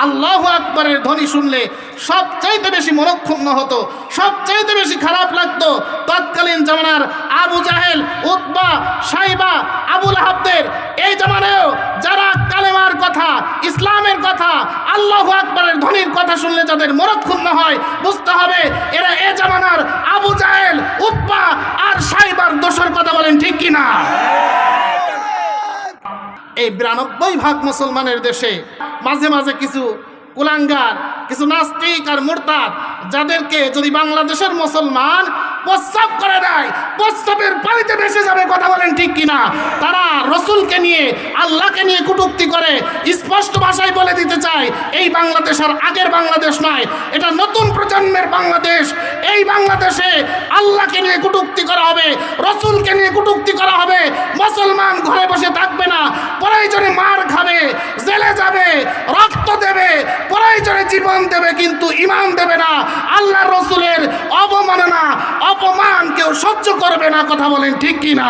আল্লাহু আকবারের ধ্বনি শুনলে সবচাইতে বেশি মনক্ষুণ্ণ হতো, সবচাইতে বেশি খারাপ লাগতো তৎকালীন জামানার আবু জাহেল, উতবা, সাইবা, আবুল আহাবদের। এই জামানায়ও যারা কালেমার কথা, ইসলামের কথা, আল্লাহু আকবারের ধ্বনির কথা শুনলে যাদের মনক্ষুণ্ণ হয়, বুঝতে হবে এরা এ জামানার আবু জাহেল, উতবা আর সাইবার দোষের কথা বলেন, ঠিক কিনা? এই 92% মুসলমানের দেশে মাঝে মাঝে কিছু কুলাঙ্গার, কিছু নাস্তিক আর মুরতাদ, যাদেরকে যদি বাংলাদেশের মুসলমান প্রস্রাব করে দেয়, প্রস্রাবের পানিতে ভেসে যাবে, কথা বলেন ঠিক কিনা? তারা রসুলকে নিয়ে, আল্লাহকে নিয়ে কটূক্তি করে। স্পষ্ট ভাষায় বলে দিতে চাই, এই বাংলাদেশ আর আগের বাংলাদেশ নয়, এটা নতুন প্রজন্মের বাংলাদেশ। এই বাংলাদেশে আল্লাহকে নিয়ে কটূক্তি করা হবে, রসুলকে নিয়ে কটূক্তি করা হবে। মুসলমান ঘরে বসে থাকবে না, প্রয়োজনে মার খাবে, জেলে যাবে, রক্ত দেবে, প্রয়োজনে জীবন দেবে, কিন্তু ঈমান দেবে না। আল্লাহ রসুলের অবমাননা, অপমান কেউ সহ্য করবে না, কথা বলেন ঠিক কিনা?